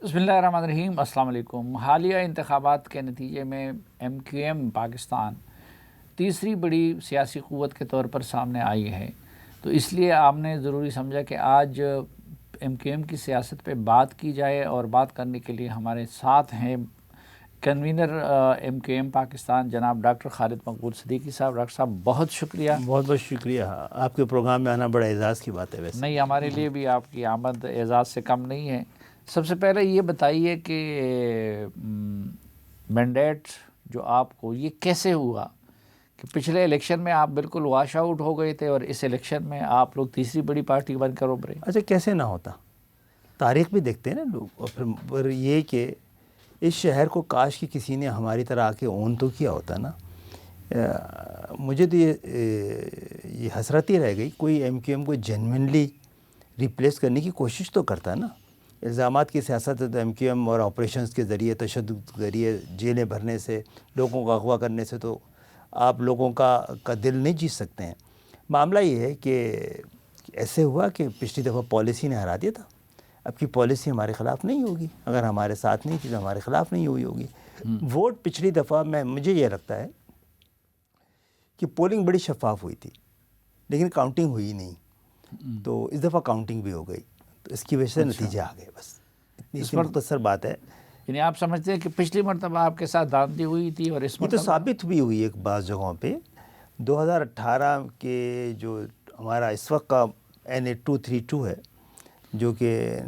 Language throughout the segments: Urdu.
بسم اللہ الرحمن الرحیم۔ السلام علیکم۔ حالیہ انتخابات کے نتیجے میں ایم کیو ایم پاکستان تیسری بڑی سیاسی قوت کے طور پر سامنے آئی ہے، تو اس لیے آپ نے ضروری سمجھا کہ آج ایم کیو ایم کی سیاست پہ بات کی جائے، اور بات کرنے کے لیے ہمارے ساتھ ہیں convener M Q M Pakistan جناب ڈاکٹر خالد مقبول صدیقی صاحب۔ ڈاکٹر صاحب بہت شکریہ۔ بہت بہت شکریہ، آپ کے پروگرام میں آنا بڑا اعزاز کی بات ہے۔ ویسے نہیں، ہمارے لیے بھی آپ کی آمد اعزاز سے کم نہیں ہے۔ سب سے پہلے یہ بتائیے کہ مینڈیٹ جو آپ کو یہ کیسے ہوا کہ پچھلے الیکشن میں آپ بالکل واش آؤٹ ہو گئے تھے اور اس الیکشن میں آپ لوگ تیسری بڑی پارٹی بن کر ابھرے؟ اچھا، کیسے نہ ہوتا، تاریخ بھی دیکھتے ہیں نا لوگ، اور پھر یہ کہ اس شہر کو کاش کہ کسی نے ہماری طرح آ کے اون تو کیا ہوتا نا۔ مجھے تو یہ حسرت ہی رہ گئی، کوئی ایم کیو ایم کو جینوینلی ریپلیس کرنے کی کوشش تو کرتا نا۔ الزامات کی سیاست ہے تو ایم کیو ایم اور آپریشنز کے ذریعے، تشدد کے ذریعے، جیلیں بھرنے سے، لوگوں کو اغوا کرنے سے تو آپ لوگوں کا دل نہیں جیت سکتے ہیں۔ معاملہ یہ ہے کہ ایسے ہوا کہ پچھلی دفعہ پالیسی نے ہرا دیا تھا، اب کی پالیسی ہمارے خلاف نہیں ہوگی، اگر ہمارے ساتھ نہیں تھی تو ہمارے خلاف نہیں ہوئی ہوگی۔ ووٹ پچھلی دفعہ مجھے یہ لگتا ہے کہ پولنگ بڑی شفاف ہوئی تھی، لیکن کاؤنٹنگ ہوئی نہیں، تو اس دفعہ کاؤنٹنگ بھی ہو گئی، تو اس کی وجہ سے نتیجے آ گئے۔ بس اتنی سی مختصر بات ہے۔ یعنی آپ سمجھتے ہیں کہ پچھلی مرتبہ آپ کے ساتھ دھاندلی ہوئی تھی اور اس یہ تو مرتبہ ثابت بھی ہوئی ہے بعض جگہوں پہ۔ 2018 کے جو ہمارا اس وقت کا NA 232 ہے، جو کہ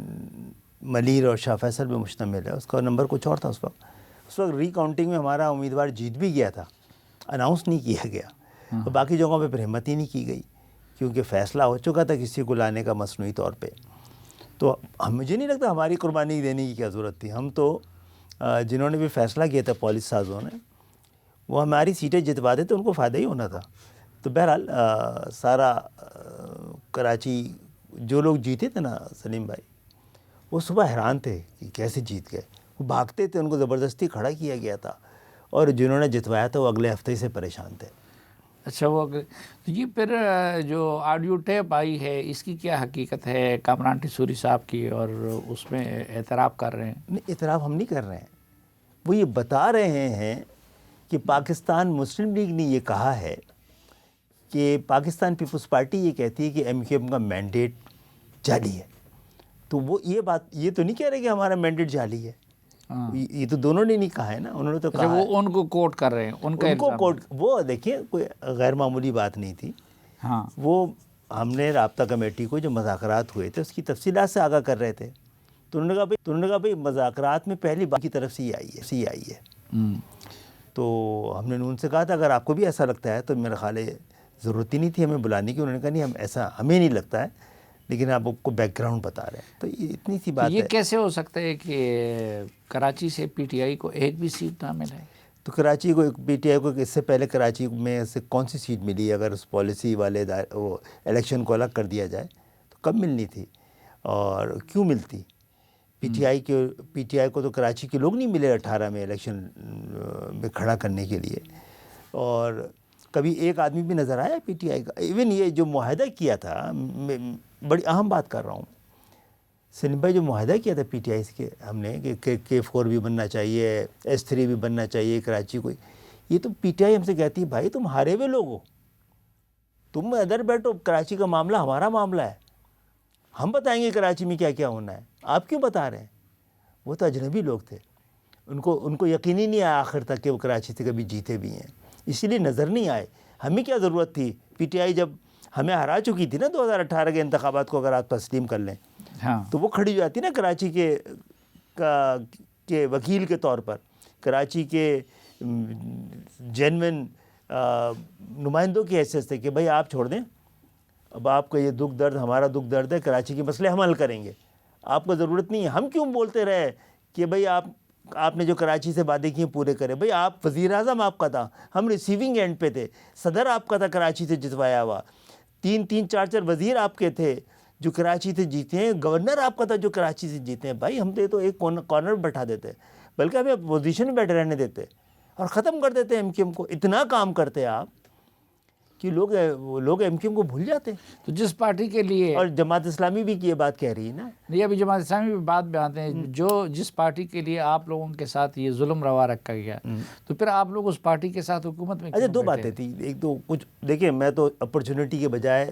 ملیر اور شاہ فیصل پہ مشتمل ہے، اس کا نمبر کچھ اور تھا اس وقت ری کاؤنٹنگ میں ہمارا امیدوار جیت بھی گیا تھا، اناؤنس نہیں کیا گیا، اور باقی جگہوں پہ پھر ہمت ہی نہیں کی گئی، کیونکہ فیصلہ ہو چکا تھا کسی کو لانے کا مصنوعی طور پہ۔ تو مجھے نہیں لگتا ہماری قربانی دینے کی کیا ضرورت تھی۔ ہم تو جنہوں نے بھی فیصلہ کیا تھا پالیسی سازوں نے، وہ ہماری سیٹیں جتوا دیتے، ان کو فائدہ ہی ہونا تھا۔ تو بہرحال سارا کراچی جو لوگ جیتے تھے نا سلیم بھائی، وہ صبح حیران تھے کہ کیسے جیت گئے، وہ بھاگتے تھے، ان کو زبردستی کھڑا کیا گیا تھا، اور جنہوں نے جتوایا تھا وہ اگلے ہفتے سے پریشان تھے۔ اچھا، وہ تو یہ پھر جو آڈیو ٹیپ آئی ہے اس کی کیا حقیقت ہے کامران ٹھسوری صاحب کی، اور اس میں اعتراف کر رہے ہیں؟ نہیں، اعتراف ہم نہیں کر رہے ہیں، وہ یہ بتا رہے ہیں کہ پاکستان مسلم لیگ نے یہ کہا ہے کہ پاکستان پیپلز پارٹی یہ کہتی ہے کہ ایم کیو ایم کا مینڈیٹ جعلی ہے، تو وہ یہ بات یہ تو نہیں کہہ رہے کہ ہمارا مینڈیٹ جعلی ہے، یہ تو دونوں نے نہیں کہا ہے نا، انہوں نے تو کہا وہ ان کو کوٹ کر رہے ہیں، ان کا الزام۔ وہ دیکھیں کوئی غیر معمولی بات نہیں تھی، ہاں، وہ ہم نے رابطہ کمیٹی کو جو مذاکرات ہوئے تھے اس کی تفصیلات سے آگاہ کر رہے تھے، تو انہوں نے کہا بھئی مذاکرات میں پہلی بات کی طرف سے یہ آئی ہے، تو ہم نے ان سے کہا تھا اگر آپ کو بھی ایسا لگتا ہے تو میرا خیال ہے ضرورت ہی نہیں تھی ہمیں بلانے کی۔ انہوں نے کہا نہیں، ہمیں نہیں لگتا ہے، لیکن آپ کو بیک گراؤنڈ بتا رہے ہیں، تو یہ اتنی سی بات ہے۔ یہ کیسے ہو سکتا ہے کہ کراچی سے پی ٹی آئی کو ایک بھی سیٹ نہ ملے؟ تو کراچی کو پی ٹی آئی کو اس سے پہلے کراچی میں سے کون سی سیٹ ملی؟ اگر اس پالیسی والے وہ الیکشن کو الگ کر دیا جائے تو کب ملنی تھی اور کیوں ملتی؟ پی ٹی آئی کو تو کراچی کے لوگ نہیں ملے 18 میں الیکشن میں کھڑا کرنے کے لیے، اور کبھی ایک آدمی بھی نظر آیا پی ٹی آئی کا؟ ایون یہ جو معاہدہ کیا تھا، بڑی اہم بات کر رہا ہوں سلیم بھائی، جو معاہدہ کیا تھا پی ٹی آئی سے ہم نے کہ K4 بھی بننا چاہیے، S3 بھی بننا چاہیے کراچی کو، یہ تو پی ٹی آئی ہم سے کہتی ہے بھائی تم ہارے ہوئے لوگ ہو، تم ادھر بیٹھو، کراچی کا معاملہ ہمارا معاملہ ہے، ہم بتائیں گے کراچی میں کیا کیا ہونا ہے، آپ کیوں بتا رہے ہیں؟ وہ تو اجنبی لوگ تھے، ان کو یقینی نہیں آیا آخر تک کہ وہ کراچی سے کبھی جیتے بھی ہیں، اسی لیے نظر نہیں آئے۔ ہمیں کیا ضرورت تھی؟ پی ٹی آئی جب ہمیں ہرا چکی تھی نا 2018 کے انتخابات کو، اگر آپ تسلیم کر لیں تو وہ کھڑی ہو جاتی نا کراچی کے وکیل کے طور پر، کراچی کے جینوین نمائندوں کی حیثیت سے کہ بھائی آپ چھوڑ دیں، اب آپ کا یہ دکھ درد ہمارا دکھ درد ہے، کراچی کے مسئلے ہم حل کریں گے، آپ کو ضرورت نہیں ہے۔ ہم کیوں بولتے رہے کہ بھئی آپ نے جو کراچی سے وعدے کیے پورے کرے؟ بھئی آپ وزیر اعظم آپ کا تھا، ہم ریسیونگ اینڈ پہ تھے، صدر آپ کا تھا کراچی سے جتوایا ہوا، 3 وزیر آپ کے تھے جو کراچی سے جیتے ہیں، گورنر آپ کا تھا جو کراچی سے جیتے ہیں۔ بھائی ہم تو ایک کارنر بیٹھا دیتے، بلکہ ہمیں اپوزیشن میں بیٹھے رہنے دیتے اور ختم کر دیتے ایم کیو ایم کو۔ اتنا کام کرتے آپ کہ لوگ ایم کیو ایم کو بھول جاتے ہیں. تو جس پارٹی کے لیے، اور جماعت اسلامی بھی یہ بات کہہ رہی ہے نا. نہیں ابھی جماعت اسلامی بھی بات میں آتے ہیں، جس پارٹی کے لیے آپ لوگوں کے ساتھ یہ ظلم روا رکھا گیا، تو پھر آپ لوگ اس پارٹی کے ساتھ حکومت میں اچھا کیوں دو بیٹھے؟ باتیں تھیں. ایک تو کچھ دیکھیں، میں تو اپرچونٹی کے بجائے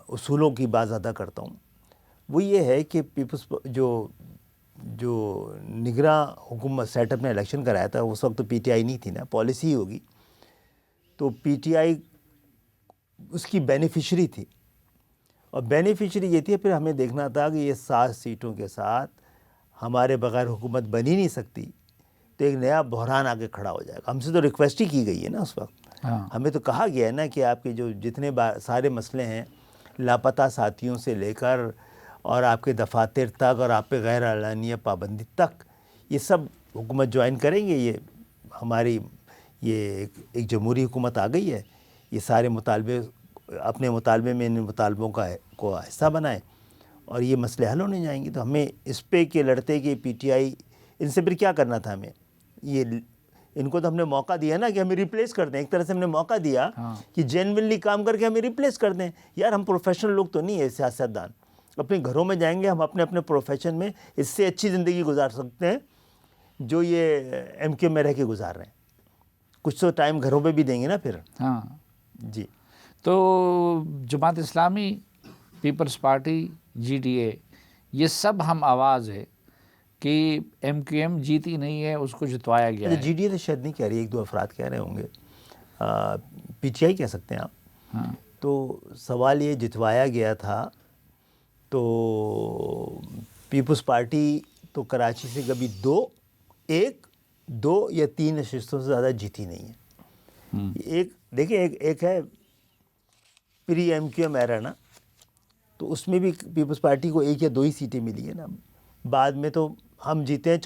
اصولوں کی بات زیادہ کرتا ہوں. وہ یہ ہے کہ پیپلز جو نگراں حکومت سیٹ اپ نے الیکشن کرایا تھا، اس وقت تو پی ٹی آئی نہیں تھی نا، پالیسی ہی ہوگی. تو پی ٹی آئی اس کی بینیفیشری تھی، اور بینیفیشری یہ تھی. پھر ہمیں دیکھنا تھا کہ یہ 7 سیٹوں کے ساتھ ہمارے بغیر حکومت بن ہی نہیں سکتی، تو ایک نیا بحران آگے کھڑا ہو جائے گا. ہم سے تو ریکویسٹ ہی کی گئی ہے نا اس وقت. ہمیں تو کہا گیا ہے نا کہ آپ کے جو جتنے سارے مسئلے ہیں، لاپتہ ساتھیوں سے لے کر اور آپ کے دفاتر تک اور آپ پہ غیر اعلانیہ پابندی تک، یہ سب حکومت جوائن کریں گے. یہ ہماری ایک جمہوری حکومت آ گئی ہے. یہ سارے مطالبے اپنے مطالبے میں ان مطالبوں کو حصہ بنائیں اور یہ مسئلے حل ہونے جائیں گے. تو ہمیں اس پہ کہ لڑتے کہ پی ٹی آئی ان سے پھر کیا کرنا تھا ہمیں. ان کو تو ہم نے موقع دیا نا کہ ہمیں ریپلیس کر دیں. ایک طرح سے ہم نے موقع دیا کہ جینوینلی کام کر کے ہمیں ریپلیس کر دیں. یار ہم پروفیشنل لوگ تو نہیں ہیں سیاستدان. اپنے گھروں میں جائیں گے ہم اپنے پروفیشن میں اس سے اچھی زندگی گزار سکتے ہیں جو یہ ایم کیو میں رہ کے گزار رہے ہیں. کچھ تو ٹائم گھروں پہ بھی دیں گے نا پھر. ہاں جی. تو Jamaat Islami, Peoples Party, G D A, یہ سب ہم آواز ہے کہ ایم کیو ایم جیتی نہیں ہے، اس کو جتوایا گیا ہے. جی ڈی اے تو شاید نہیں کہہ رہی، ایک دو افراد کہہ رہے ہوں گے. پی ٹی آئی کہہ سکتے ہیں آپ. ہاں تو سوال یہ جتوایا گیا تھا، تو پیپلز پارٹی تو کراچی سے کبھی 2 یا 3 نشستوں سے زیادہ جیتی نہیں ہے. دیکھیں ایک ہے پری ایم کیو ایم ایرا نا، تو اس میں بھی پیپلز پارٹی کو 1 یا 2 ہی سیٹیں ملی ہیں نا. بعد میں تو ہم جیتے ہیں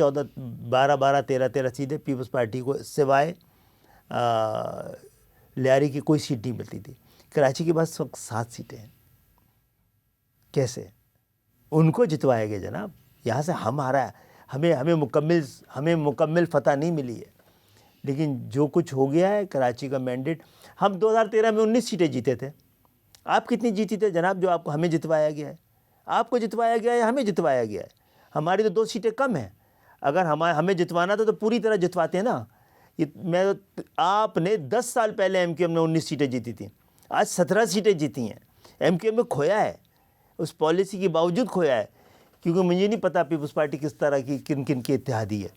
12 13 سیٹیں. پیپلز پارٹی کو سوائے لیاری کی کوئی سیٹ نہیں ملتی تھی. کراچی کے پاس 7 سیٹیں ہیں. کیسے ان کو جتوایا گیا جناب؟ یہاں سے ہمیں مکمل فتح نہیں ملی ہے، لیکن جو کچھ ہو گیا ہے کراچی کا مینڈیٹ. ہم 2013 میں 19 سیٹیں جیتے تھے. آپ کتنی جیتی تھے جناب جو آپ کو ہمیں جتوایا گیا ہے؟ آپ کو جتوایا گیا ہے یا ہمیں جتوایا گیا ہے؟ ہماری تو 2 سیٹیں کم ہیں. اگر ہمیں جتوانا تھا تو پوری طرح جتواتے ہیں نا. آپ نے 10 سال پہلے ایم کیو ایم نے 19 سیٹیں جیتی تھیں، آج 17 سیٹیں جیتی ہیں. ایم کیو ایم نے کھویا ہے، اس پالیسی کے باوجود کھویا ہے. کیونکہ مجھے نہیں پتا پیپلز پارٹی کس طرح کی کن کی اتحادی ہے،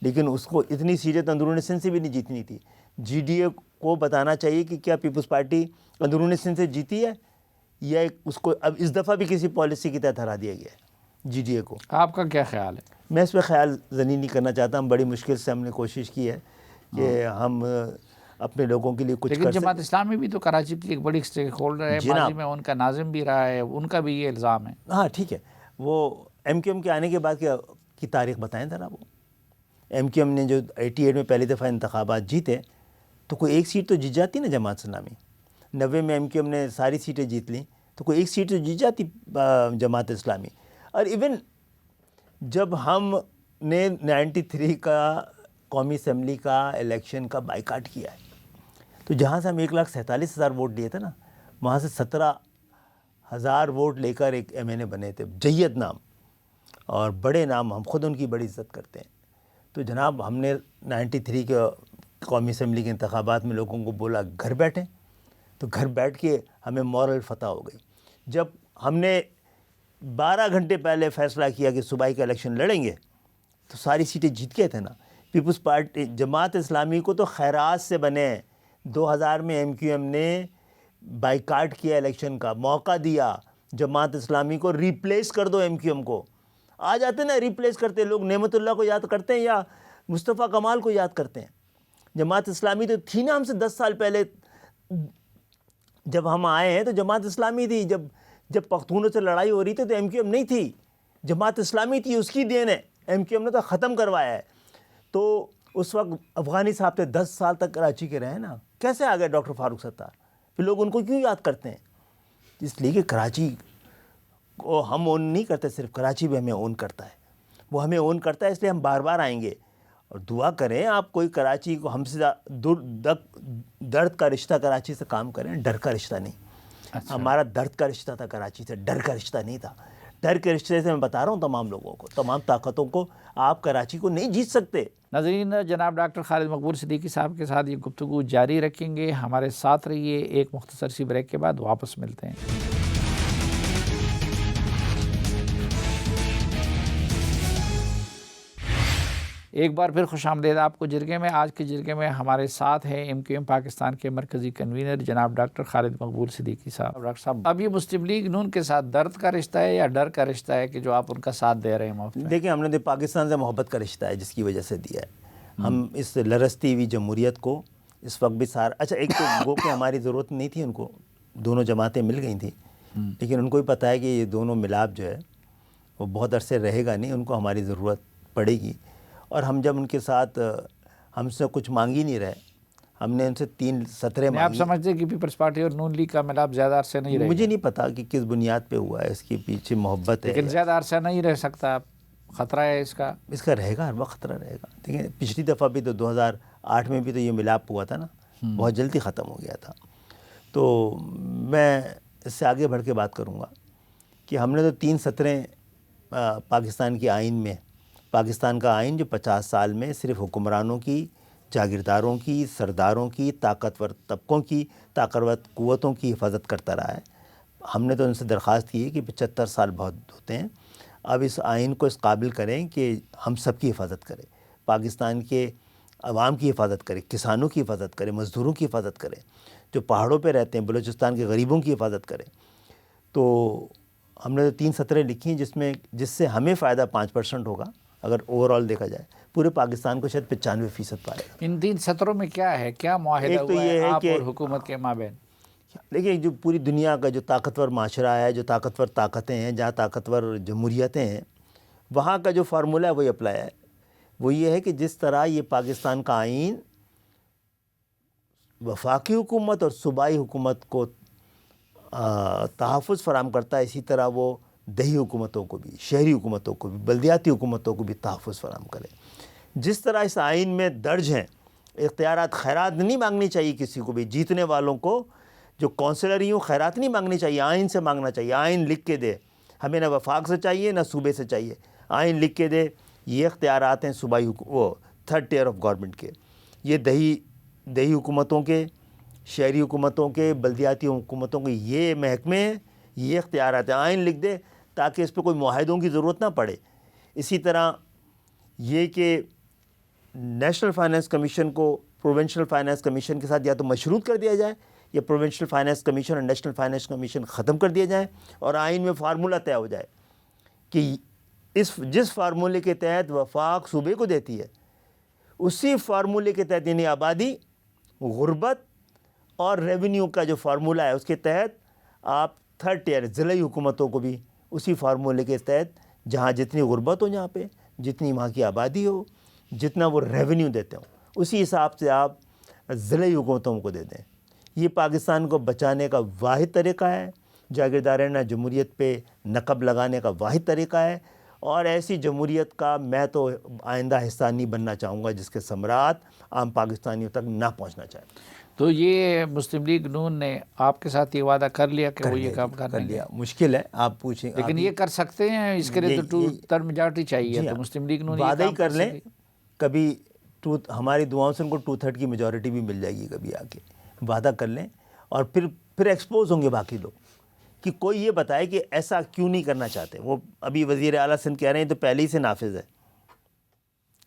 لیکن اس کو اتنی سیٹیں تو اندرون سندھ سے بھی نہیں جیتنی تھی. جی ڈی اے کو بتانا چاہیے کہ کیا پیپلز پارٹی اندرون سندھ سے جیتی ہے یا اس کو اب اس دفعہ بھی کسی پالیسی کی تحت ہرا دیا گیا ہے جی ڈی اے کو. آپ کا کیا خیال ہے؟ میں اس پہ خیال زنی نہیں کرنا چاہتا. ہم بڑی مشکل سے ہم نے کوشش کی ہے کہ ہم اپنے لوگوں کے لیے کچھ لیکن جماعت اسلامی بھی تو کراچی کی ایک بڑی اسٹیک ہولڈر ہے، ماضی میں ان کا ناظم بھی رہا ہے، ان کا بھی یہ الزام ہے. ہاں ٹھیک ہے. وہ ایم کیو ایم کے آنے کے بعد کی تاریخ بتائیں ذرا. وہ ایم کیو ایم نے جو 88 میں پہلی دفعہ انتخابات جیتے تو کوئی 1 سیٹ تو جیت جاتی نا جماعت اسلامی. 90 میں ایم کیو ایم نے ساری سیٹیں جیت لیں تو کوئی 1 سیٹ تو جیت جاتی جماعت اسلامی. اور ایون جب ہم نے 93 کا قومی اسمبلی کا الیکشن کا بائیکاٹ کیا ہے تو جہاں سے ہم 1,47,000 ووٹ لیے تھے نا، وہاں سے 17,000 ووٹ لے کر ایک ایم این اے بنے تھے. جید نام اور بڑے نام، ہم خود ان کی بڑی عزت کرتے ہیں. تو جناب ہم نے 93 کے قومی اسمبلی کے انتخابات میں لوگوں کو بولا گھر بیٹھیں، تو گھر بیٹھ کے ہمیں مورل فتح ہو گئی. جب ہم نے 12 گھنٹے پہلے فیصلہ کیا کہ صوبائی کا الیکشن لڑیں گے تو ساری سیٹیں جیت گئے تھے نا. پیپلز پارٹی جماعت اسلامی کو تو خیرات سے بنے. 2000 میں ایم کیو ایم نے بائیکاٹ کیا الیکشن کا، موقع دیا جماعت اسلامی کو ریپلیس کر دو ایم کیو ایم کو. آ جاتے نا ریپلیس کرتے لوگ. نعمت اللہ کو یاد کرتے ہیں یا مصطفیٰ کمال کو یاد کرتے ہیں؟ جماعت اسلامی تو تھی نا ہم سے 10 سال پہلے. جب ہم آئے ہیں تو جماعت اسلامی تھی. جب پختونوں سے لڑائی ہو رہی تھی تو ایم کیو ایم نہیں تھی، جماعت اسلامی تھی. اس کی دین ہے، ایم کیو ایم نے تو ختم کروایا ہے. تو اس وقت افغانی صاحب تھے، 10 سال تک کراچی کے رہے نا. کیسے آ گئے ڈاکٹر فاروق ستار؟ پھر لوگ ان کو کیوں یاد کرتے ہیں؟ اس لیے کہ کراچی کو ہم اون نہیں کرتے، صرف کراچی بھی ہمیں اون کرتا ہے. وہ ہمیں اون کرتا ہے، اس لیے ہم بار بار آئیں گے اور دعا کریں آپ کوئی کراچی کو ہم سے درد کا رشتہ کراچی سے کام کریں، ڈر کا رشتہ نہیں۔ ہمارا درد کا رشتہ تھا کراچی سے، ڈر کا رشتہ نہیں تھا۔ ڈر کے رشتے سے میں بتا رہا ہوں تمام لوگوں کو، تمام طاقتوں کو، آپ کراچی کو نہیں جیت سکتے۔ ناظرین، جناب ڈاکٹر خالد مقبول صدیقی صاحب کے ساتھ یہ گفتگو جاری رکھیں گے، ہمارے ساتھ رہیے، ایک مختصر سی بریک کے بعد واپس ملتے ہیں۔ ایک بار پھر خوش آمدید آپ کو جرگے میں۔ آج کے جرگے میں ہمارے ساتھ ہیں MQM پاکستان کے مرکزی کنوینر جناب ڈاکٹر خالد مقبول صدیقی صاحب۔ ڈاکٹر صاحب، اب یہ مسلم لیگ نون کے ساتھ درد کا رشتہ ہے یا ڈر کا رشتہ ہے کہ جو آپ ان کا ساتھ دے رہے ہیں مفت میں؟ دیکھیں، ہم نے پاکستان سے محبت کا رشتہ ہے جس کی وجہ سے دیا ہے۔ ہم اس لرزتی ہوئی جمہوریت کو اس وقت بھی اچھا، ایک تو گو کہ ہماری ضرورت نہیں تھی ان کو، دونوں جماعتیں مل گئی تھیں، لیکن ان کو بھی پتہ ہے کہ یہ دونوں ملاپ جو ہے وہ بہت عرصے رہے گا نہیں، ان کو ہماری ضرورت پڑے گی۔ اور ہم جب ان کے ساتھ، ہم سے کچھ مانگ ہی نہیں رہے، ہم نے ان سے 3 سطریں مانگی۔ آپ سمجھتے ہیں کہ پیپلز پارٹی اور نون لیگ کا ملاپ زیادہ عرصے نہیں رہے گا؟ مجھے نہیں پتا کہ کس بنیاد پہ ہوا ہے، اس کے پیچھے محبت ہے، لیکن زیادہ عرصہ نہیں رہ سکتا، خطرہ ہے اس کا رہے گا، ہر وقت خطرہ رہے گا۔ دیکھیں، پچھلی دفعہ بھی تو 2008 میں بھی تو یہ ملاپ ہوا تھا نا، بہت جلدی ختم ہو گیا تھا۔ تو میں اس سے آگے بڑھ کے بات کروں گا کہ ہم نے تو 3 سطریں پاکستان کے آئین میں، پاکستان کا آئین جو 50 سال میں صرف حکمرانوں کی، جاگیرداروں کی، سرداروں کی، طاقتور طبقوں کی، طاقتور قوتوں کی حفاظت کرتا رہا ہے، ہم نے تو ان سے درخواست کی ہے کہ 75 سال بہت ہوتے ہیں، اب اس آئین کو اس قابل کریں کہ ہم سب کی حفاظت کرے، پاکستان کے عوام کی حفاظت کرے، کسانوں کی حفاظت کرے، مزدوروں کی حفاظت کرے، جو پہاڑوں پہ رہتے ہیں، بلوچستان کے غریبوں کی حفاظت کرے۔ تو ہم نے 3 سطریں لکھی ہیں جس سے ہمیں فائدہ 5% ہوگا، اگر اوورآل دیکھا جائے پورے پاکستان کو شاید 95% پائے گا۔ ان 3 سطروں میں کیا ہے، کیا معاہدہ ہوا ہے آپ اور حکومت کے مابین؟ دیکھیے، جو پوری دنیا کا جو طاقتور معاشرہ ہے، جو طاقتور طاقتیں ہیں، جہاں طاقتور جمہوریتیں ہیں، وہاں کا جو فارمولہ ہے وہی اپلائی ہے۔ وہ یہ ہے کہ جس طرح یہ پاکستان کا آئین وفاقی حکومت اور صوبائی حکومت کو تحفظ فراہم کرتا ہے، اسی طرح وہ دیہی حکومتوں کو بھی، شہری حکومتوں کو بھی، بلدیاتی حکومتوں کو بھی تحفظ فراہم کرے۔ جس طرح اس آئین میں درج ہیں اختیارات، خیرات نہیں مانگنی چاہیے کسی کو بھی، جیتنے والوں کو جو کونسلر ہی ہوں خیرات نہیں مانگنی چاہیے، آئین سے مانگنا چاہیے۔ آئین لکھ کے دے، ہمیں نہ وفاق سے چاہیے نہ صوبے سے چاہیے، آئین لکھ کے دے یہ اختیارات ہیں صوبائی وہ 3rd tier آف گورنمنٹ کے، یہ دیہی حکومتوں کے، شہری حکومتوں کے، بلدیاتی حکومتوں کے یہ محکمے ہیں، یہ اختیارات ہیں، آئین لکھ دے تاکہ اس پہ کوئی معاہدوں کی ضرورت نہ پڑے۔ اسی طرح یہ کہ نیشنل فائنانس کمیشن کو پروونشل فائنانس کمیشن کے ساتھ یا تو مشروط کر دیا جائے، یا پروونشل فائنانس کمیشن اور نیشنل فائنانس کمیشن ختم کر دیے جائیں، اور آئین میں فارمولہ طے ہو جائے کہ جس فارمولے کے تحت وفاق صوبے کو دیتی ہے، اسی فارمولے کے تحت، یعنی آبادی، غربت اور ریونیو کا جو فارمولہ ہے اس کے تحت آپ 3rd tier ضلعی حکومتوں کو بھی اسی فارمولے کے تحت، جہاں جتنی غربت ہو، جہاں پہ جتنی وہاں کی آبادی ہو، جتنا وہ ریونیو دیتے ہوں، اسی حساب سے آپ ضلعی حکومتوں کو دے دیں۔ یہ پاکستان کو بچانے کا واحد طریقہ ہے، جاگیردارانہ جمہوریت پہ نقب لگانے کا واحد طریقہ ہے، اور ایسی جمہوریت کا میں تو آئندہ حصہ نہیں بننا چاہوں گا جس کے ثمرات عام پاکستانیوں تک نہ پہنچنا چاہیں۔ تو یہ مسلم لیگ نون نے آپ کے ساتھ یہ وعدہ کر لیا کہ وہ یہ کام کر لیا، مشکل ہے، آپ پوچھیں، لیکن یہ کر سکتے ہیں؟ اس کے لیے تو 2/3 میجارٹی چاہیے، تو مسلم لیگ نون وعدہ ہی کر لیں، کبھی ہماری دعاؤں سے ان کو 2/3 کی میجورٹی بھی مل جائے گی، کبھی آ کے وعدہ کر لیں، اور پھر ایکسپوز ہوں گے باقی لوگ کہ کوئی یہ بتائے کہ ایسا کیوں نہیں کرنا چاہتے۔ وہ ابھی وزیر اعلیٰ سندھ کہہ رہے ہیں تو پہلے ہی سے نافذ ہے۔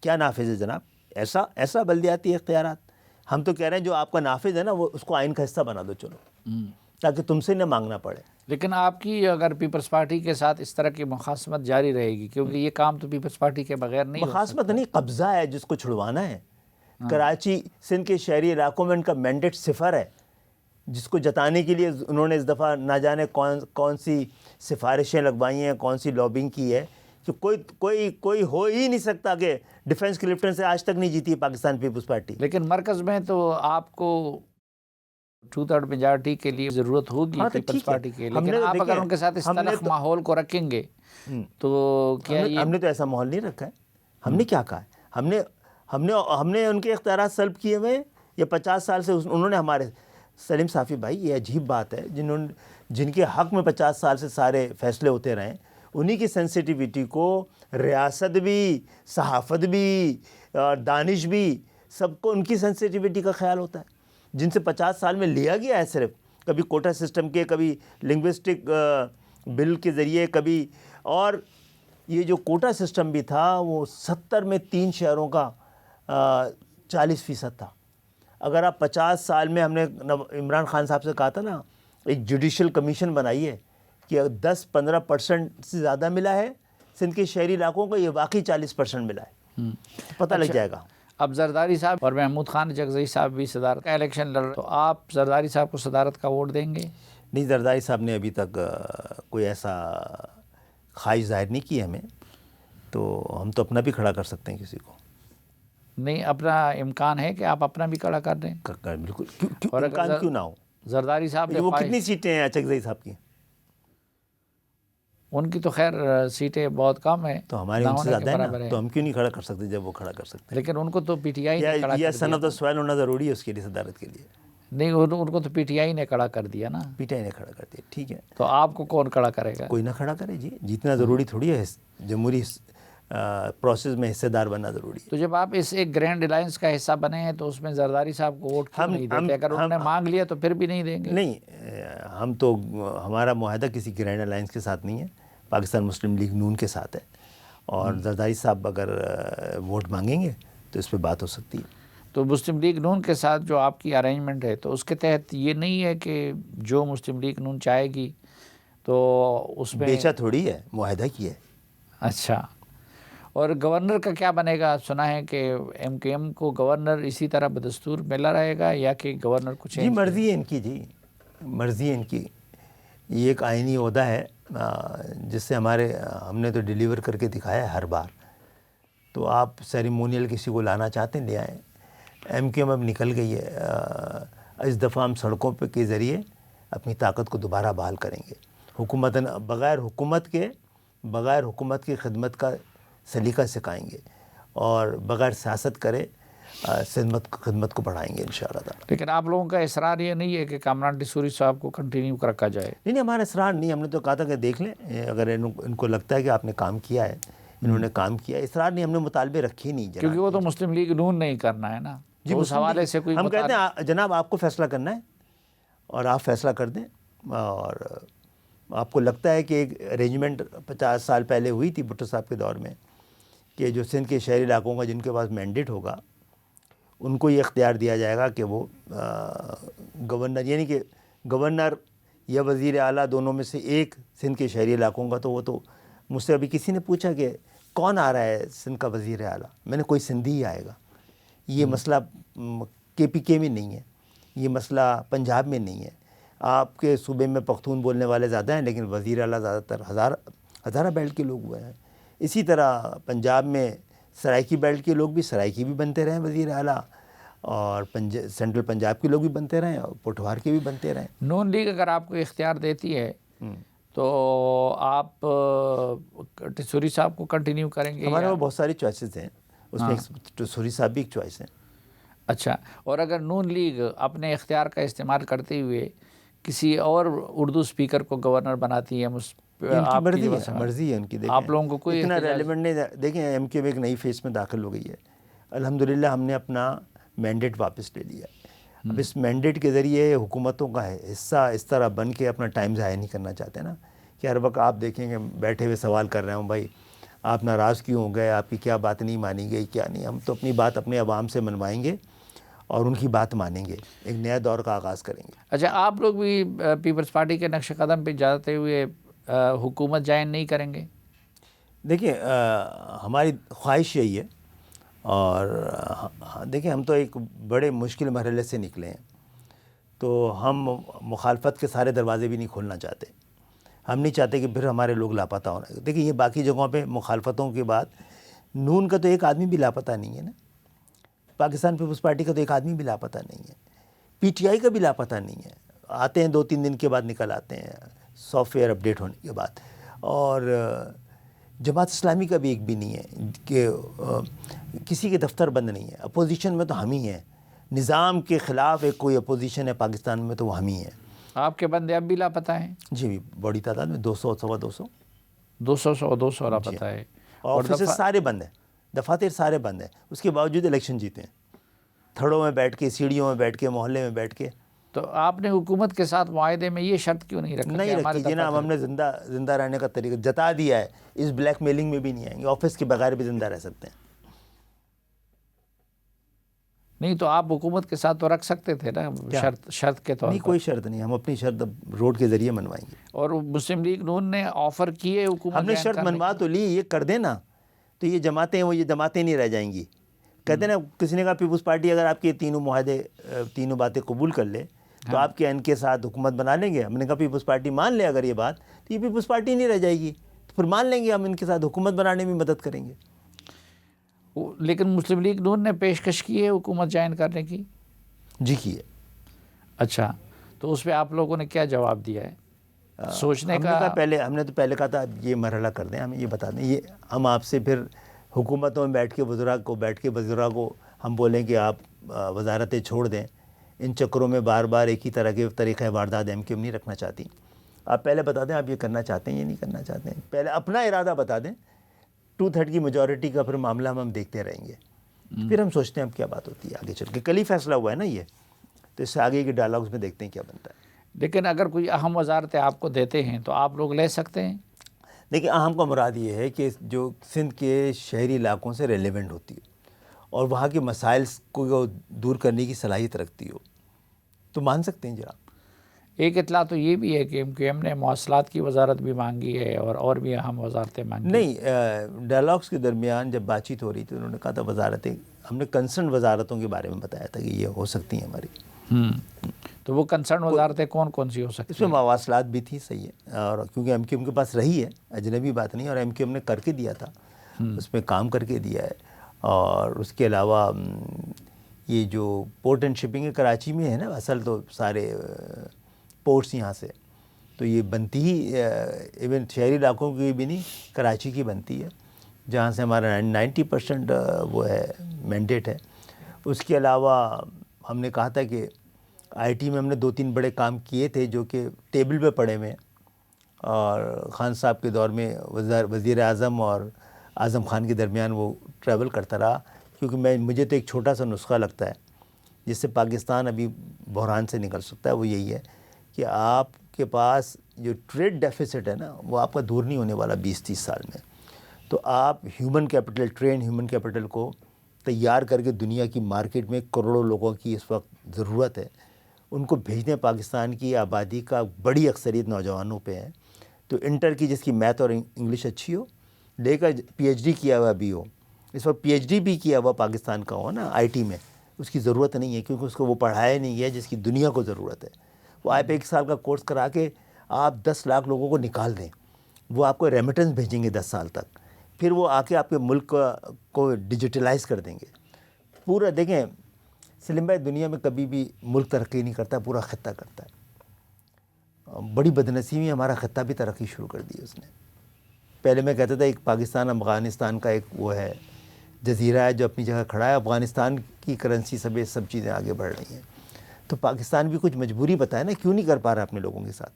کیا نافذ ہے جناب؟ ایسا بلدیاتی اختیارات ہم تو کہہ رہے ہیں جو آپ کا نافذ ہے نا، وہ اس کو آئین کا حصہ بنا دو، چلو، تاکہ تم سے نہ مانگنا پڑے۔ لیکن آپ کی اگر پیپلز پارٹی کے ساتھ اس طرح کی مخاصمت جاری رہے گی، کیونکہ یہ کام تو پیپلز پارٹی کے بغیر نہیں ہو مخاصمت نہیں، قبضہ ہے جس کو چھڑوانا ہے۔ کراچی سندھ کے شہری علاقوں میں ان کا مینڈیٹ 0 ہے، جس کو جتانے کے لیے انہوں نے اس دفعہ نہ جانے کون سی سفارشیں لگوائی ہیں، کون سی لابنگ کی ہے، کہ کوئی ہو ہی نہیں سکتا کہ ڈیفنس کلفٹن سے آج تک نہیں جیتی پاکستان پیپلز پارٹی۔ لیکن مرکز میں تو آپ کو 2/3 میجارٹی کے لیے ضرورت ہوگی پیپلز پارٹی کے، لیکن آپ اگر ان کے ساتھ اس تلخ ماحول کو رکھیں گے تو کیا ہم نے تو ایسا ماحول نہیں رکھا ہے۔ ہم نے کیا کہا ہے؟ ہم نے ان کے اختیارات سلب کیے ہوئے ہیں، یہ 50 سال سے انہوں نے ہمارے سلیم صافی بھائی، یہ عجیب بات ہے، جن کے حق میں 50 سال سے سارے فیصلے ہوتے رہے، انہی کی سینسٹیویٹی کو ریاست بھی، صحافت بھی اور دانش بھی، سب کو ان کی سینسٹیویٹی کا خیال ہوتا ہے، جن سے 50 سال میں لیا گیا ہے صرف، کبھی کوٹا سسٹم کے، کبھی لنگوسٹک بل کے ذریعے، کبھی، اور یہ جو کوٹا سسٹم بھی تھا وہ 70 میں 3 شہروں کا 40% تھا۔ اگر آپ 50 سال میں، ہم نے عمران خان صاحب سے کہا تھا نا، ایک جوڈیشل کمیشن بنائیے کہ 10-15% سے زیادہ ملا ہے سندھ کے شہری علاقوں کو، یہ واقعی 40% ملا ہے، پتہ لگ جائے گا۔ اب زرداری صاحب اور محمود خان جگزئی صاحب بھی صدارت کا الیکشن لڑ رہے، تو آپ زرداری صاحب کو صدارت کا ووٹ دیں گے؟ نہیں، زرداری صاحب نے ابھی تک کوئی ایسا خواہش ظاہر نہیں کی ہمیں، تو ہم تو اپنا بھی کھڑا کر سکتے ہیں کسی کو۔ نہیں، اپنا امکان ہے کہ آپ اپنا بھی کھڑا کر دیں؟ بالکل، اور امکان کیوں نہ ہو؟ زرداری صاحب نے وہ کتنی سیٹیں ہیں چگزئی صاحب کی؟ ان کی تو خیر سیٹیں بہت کم ہیں، تو ہماری ان سے زیادہ ہے نا، تو ہم کیوں نہیں کھڑا کر سکتے جب وہ کھڑا کر سکتے ہیں؟ لیکن ان کو تو پی ٹی آئی نے کھڑا کر دیا۔ سن آف دا سوائل ہونا ضروری ہے اس کے لیے، صدارت کے لیے۔ نہیں، ان کو تو پی ٹی آئی نے کھڑا کر دیا نا۔ پی ٹی آئی نے کھڑا کر دیا، ٹھیک ہے، تو آپ کو کون کھڑا کرے گا؟ کوئی نہ کھڑا کرے جی، جیتنا ضروری تھوڑی ہے، جمہوری پروسیس میں حصے دار بننا ضروری ہے۔ تو جب آپ اس ایک گرینڈ الائنس کا حصہ بنے ہیں تو اس میں زرداری صاحب کو ووٹ کیوں نہیں دیتے؟ اگر انہوں نے مانگ لیا تو پھر بھی نہیں دیں گے؟ نہیں، ہم تو، ہمارا معاہدہ کسی گرینڈ الائنس کے ساتھ نہیں ہے، پاکستان مسلم لیگ نون کے ساتھ ہے، اور زرداری صاحب اگر ووٹ مانگیں گے تو اس پہ بات ہو سکتی ہے۔ تو مسلم لیگ نون کے ساتھ جو آپ کی ارینجمنٹ ہے، تو اس کے تحت یہ نہیں ہے کہ جو مسلم لیگ نون چاہے گی تو اس میں بیچا تھوڑی ہے، معاہدہ کی ہے۔ اچھا، اور گورنر کا کیا بنے گا؟ سنا ہے کہ ایم کیو ایم کو گورنر اسی طرح بدستور ملا رہے گا، یا کہ گورنر کو چینج؟ جی مرضی ہے ان کی، جی مرضی ہے ان کی، یہ ایک آئینی عہدہ ہے جس سے ہم نے تو ڈیلیور کر کے دکھایا ہے ہر بار، تو آپ سیریمونیل کسی کو لانا چاہتے ہیں لے آئیں۔ ایم کیو ایم اب نکل گئی ہے، اس دفعہ ہم سڑکوں پہ کے ذریعے اپنی طاقت کو دوبارہ بحال کریں گے، بغیر حکومت کی خدمت کا سلیقہ سکھائیں گے، اور بغیر سیاست کرے خدمت کو بڑھائیں گے انشاءاللہ تعالی۔ لیکن آپ لوگوں کا اصرار یہ نہیں ہے کہ کامران ٹیسوری صاحب کو کنٹینیو رکھا جائے؟ نہیں، ہمارا اصرار نہیں، ہم نے تو کہا تھا کہ دیکھ لیں، اگر ان کو لگتا ہے کہ آپ نے کام کیا ہے، انہوں نے کام کیا، اصرار نہیں، ہم نے مطالبے رکھے نہیں جناب، کیونکہ وہ تو مسلم لیگ نون نہیں کرنا ہے نا، تو اس حوالے سے کوئی ہم کہتے ہیں جناب آپ کو فیصلہ کرنا ہے اور آپ فیصلہ کر دیں، اور آپ کو لگتا ہے کہ ایک ارینجمنٹ 50 سال پہلے ہوئی تھی بھٹو صاحب کے دور میں، کہ جو سندھ کے شہری علاقوں کا جن کے پاس مینڈیٹ ہوگا ان کو یہ اختیار دیا جائے گا کہ وہ گورنر، یعنی کہ گورنر یا وزیر اعلیٰ دونوں میں سے ایک سندھ کے شہری علاقوں کا، تو وہ تو مجھ سے ابھی کسی نے پوچھا کہ کون آ رہا ہے سندھ کا وزیر اعلیٰ، میں نے کوئی سندھی ہی آئے گا، یہ مسئلہ کے پی کے میں نہیں ہے، یہ مسئلہ پنجاب میں نہیں ہے، آپ کے صوبے میں پختون بولنے والے زیادہ ہیں لیکن وزیر اعلیٰ زیادہ تر ہزارہ بیلٹ کے لوگ ہوئے ہیں، اسی طرح پنجاب میں سرائکی بیلٹ کے لوگ بھی سرائکی بھی بنتے رہے وزیر اعلیٰ، اور سینٹرل پنجاب کے لوگ بھی بنتے رہیں اور پوٹھوار کے بھی بنتے رہیں۔ نون لیگ اگر آپ کو اختیار دیتی ہے تو آپ ٹیسوری صاحب کو کنٹینیو کریں گے؟ ہمارے پاس بہت ساری چوائسز ہیں، اس میں ٹیسوری صاحب بھی ایک چوائس ہیں۔ اچھا، اور اگر نون لیگ اپنے اختیار کا استعمال کرتے ہوئے کسی اور اردو اسپیکر کو گورنر بناتی ہے، مرضی ہے ان کی، دیکھیں آپ لوگوں کو کوئی اتنا ریلیونٹ نہیں، دیکھیں ایم کیو ایک نئی فیس میں داخل ہو گئی ہے، الحمدللہ ہم نے اپنا مینڈیٹ واپس لے لیا ہے، اب اس مینڈیٹ کے ذریعے حکومتوں کا حصہ اس طرح بن کے اپنا ٹائم ضائع نہیں کرنا چاہتے نا، کہ ہر وقت آپ دیکھیں گے بیٹھے ہوئے سوال کر رہے ہوں بھائی آپ ناراض کیوں ہو گئے، آپ کی کیا بات نہیں مانی گئی، کیا نہیں، ہم تو اپنی بات اپنے عوام سے منوائیں گے اور ان کی بات مانیں گے، ایک نیا دور کا آغاز کریں گے۔ اچھا، آپ لوگ بھی پیپلز پارٹی کے نقش قدم پہ جاتے ہوئے حکومت جوائن نہیں کریں گے؟ دیکھیں ہماری خواہش یہی ہے، اور دیکھیں ہم تو ایک بڑے مشکل مرحلے سے نکلے ہیں، تو ہم مخالفت کے سارے دروازے بھی نہیں کھولنا چاہتے، ہم نہیں چاہتے کہ پھر ہمارے لوگ لاپتہ ہونا۔ دیکھیں یہ باقی جگہوں پہ مخالفتوں کے بعد نون کا تو ایک آدمی بھی لاپتہ نہیں ہے نا، پاکستان پیپلز پارٹی کا تو ایک آدمی بھی لاپتہ نہیں ہے، پی ٹی آئی کا بھی لاپتہ نہیں ہے، آتے ہیں 2-3 دن کے بعد نکل آتے ہیں سافٹ ویئر اپڈیٹ ہونے کے بعد، اور جماعت اسلامی کا بھی ایک بھی نہیں ہے کہ کسی کے دفتر بند نہیں ہے. اپوزیشن میں تو ہم ہی ہیں. نظام کے خلاف ایک کوئی اپوزیشن ہے پاکستان میں تو وہ ہم ہی ہیں. آپ کے بندے اب بھی لاپتہ ہیں؟ جی بڑی تعداد میں 200 سوا 200 200 لاپتہ ہے. اور آفیسز سارے بند ہیں, دفاتر سارے بند ہیں. اس کے باوجود الیکشن جیتے ہیں, تھڑوں میں بیٹھ کے, سیڑھیوں میں بیٹھ کے, محلے میں بیٹھ کے. تو آپ نے حکومت کے ساتھ معاہدے میں یہ شرط کیوں نہیں رکھا؟ نہیں رکھی جناب, ہم نے زندہ رہنے کا طریقہ جتا دیا ہے. اس بلیک میلنگ میں بھی نہیں آئیں گے, آفس کے بغیر بھی زندہ رہ سکتے ہیں. نہیں تو آپ حکومت کے ساتھ تو رکھ سکتے تھے نا شرط کے طور پر. نہیں کوئی شرط نہیں, ہم اپنی شرط روڈ کے ذریعے منوائیں گے. اور مسلم لیگ نون نے آفر کیے حکومت, ہم نے شرط منوا تو لی, یہ کر دینا تو یہ جماعتیں وہ یہ جماعتیں نہیں رہ جائیں گی. کہتے ہیں نا, کسی نے کہا پیپلز پارٹی اگر آپ کے تینوں معاہدے تینوں باتیں قبول کر لے تو آپ کے ان کے ساتھ حکومت بنا لیں گے. ہم نے کہا پیپلز پارٹی مان لے اگر یہ بات, تو یہ پیپلز پارٹی نہیں رہ جائے گی, تو پھر مان لیں گے ہم ان کے ساتھ حکومت بنانے میں مدد کریں گے. لیکن مسلم لیگ نون نے پیشکش کی ہے حکومت جوائن کرنے کی؟ جی کی ہے. اچھا, تو اس پہ آپ لوگوں نے کیا جواب دیا ہے؟ سوچنے کا ہم نے تو پہلے کہا تھا یہ مرحلہ کر دیں, ہمیں یہ بتا دیں. یہ ہم آپ سے پھر حکومتوں میں بیٹھ کے وزراء کو ہم بولیں کہ آپ وزارتیں چھوڑ دیں. ان چکروں میں بار بار ایک ہی طرح کے طریقہ واردات ایم کیو ایم نہیں رکھنا چاہتی. آپ پہلے بتا دیں آپ یہ کرنا چاہتے ہیں یا نہیں کرنا چاہتے ہیں. پہلے اپنا ارادہ بتا دیں. 2/3 کی میجورٹی کا پھر معاملہ ہم دیکھتے رہیں گے, پھر ہم سوچتے ہیں اب کیا بات ہوتی ہے آگے چل کے. کل ہی فیصلہ ہوا ہے نا یہ, تو اس سے آگے کے ڈائلاگز میں دیکھتے ہیں کیا بنتا ہے. لیکن اگر کوئی اہم وزارتیں آپ کو دیتے ہیں تو آپ لوگ لے سکتے ہیں؟ دیکھیں, اہم کا مراد یہ ہے کہ جو سندھ کے شہری علاقوں سے ریلیونٹ ہوتی ہے اور وہاں کے مسائل کو دور کرنے کی صلاحیت رکھتی ہو تو مان سکتے ہیں جناب. ایک اطلاع تو یہ بھی ہے کہ ایم نے مواصلات کی وزارت بھی مانگی ہے اور بھی اہم وزارتیں مانگی. نہیں, ڈائلاگس کے درمیان جب بات چیت ہو رہی تھی انہوں نے کہا تھا وزارتیں, ہم نے کنسرن وزارتوں کے بارے میں بتایا تھا کہ یہ ہو سکتی ہیں ہماری. تو وہ کنسرن وزارتیں کون کون سی ہو سکتی ہیں؟ اس میں مواصلات بھی تھی, صحیح ہے, اور کیونکہ ایم کیو ایم کے پاس رہی ہے, اجنبی بات نہیں, اور ایم کیو ایم نے کر کے دیا تھا, اس میں کام کر کے دیا ہے. اور اس کے علاوہ یہ جو پورٹ اینڈ شپنگ ہے کراچی میں ہے نا, اصل تو سارے پورٹس یہاں سے, تو یہ بنتی ہی ایون شہری علاقوں کی بھی نہیں, کراچی کی بنتی ہے جہاں سے ہمارا 90% وہ ہے مینڈیٹ ہے. اس کے علاوہ ہم نے کہا تھا کہ آئی ٹی میں ہم نے 2-3 بڑے کام کیے تھے جو کہ ٹیبل پہ پڑے ہوئے ہیں, اور خان صاحب کے دور میں وزیر اعظم اور اعظم خان کے درمیان وہ ٹریول کرتا رہا, کیونکہ مجھے تو ایک چھوٹا سا نسخہ لگتا ہے جس سے پاکستان ابھی بحران سے نکل سکتا ہے. وہ یہی ہے کہ آپ کے پاس جو ٹریڈ ڈیفیسٹ ہے نا وہ آپ کا دور نہیں ہونے والا 20-30 سال میں. تو آپ human capital, train human capital کو تیار کر کے دنیا کی مارکیٹ میں کروڑوں لوگوں کی اس وقت ضرورت ہے, ان کو بھیجنے. پاکستان کی آبادی کا بڑی اکثریت نوجوانوں پہ ہے, تو انٹر کی جس کی میتھ اور انگلش اچھی ہو, لے کر پی ایچ ڈی کیا ہوا بھی ہو, اس وقت پی ایچ ڈی بھی کیا ہوا پاکستان کا ہو نا آئی ٹی میں, اس کی ضرورت نہیں ہے کیونکہ اس کو وہ پڑھایا نہیں گیا جس کی دنیا کو ضرورت ہے. وہ آپ 1 سال کا کورس کرا کے آپ 10 لاکھ لوگوں کو نکال دیں, وہ آپ کو ریمیٹنس بھیجیں گے 10 سال تک, پھر وہ آ کے آپ کے ملک کو ڈیجیٹلائز کر دیں گے پورا. دیکھیں سلیم بھائی, دنیا میں کبھی بھی ملک ترقی نہیں کرتا, پورا خطہ کرتا ہے. بڑی بدنصیبی ہمارا خطہ بھی ترقی شروع کر دی اس نے. پہلے میں کہتا تھا ایک پاکستان افغانستان کا ایک وہ ہے جزیرہ ہے جو اپنی جگہ کھڑا ہے, افغانستان کی کرنسی سب چیزیں آگے بڑھ رہی ہیں, تو پاکستان بھی کچھ مجبوری بتائے نا, کیوں نہیں کر پا رہا اپنے لوگوں کے ساتھ.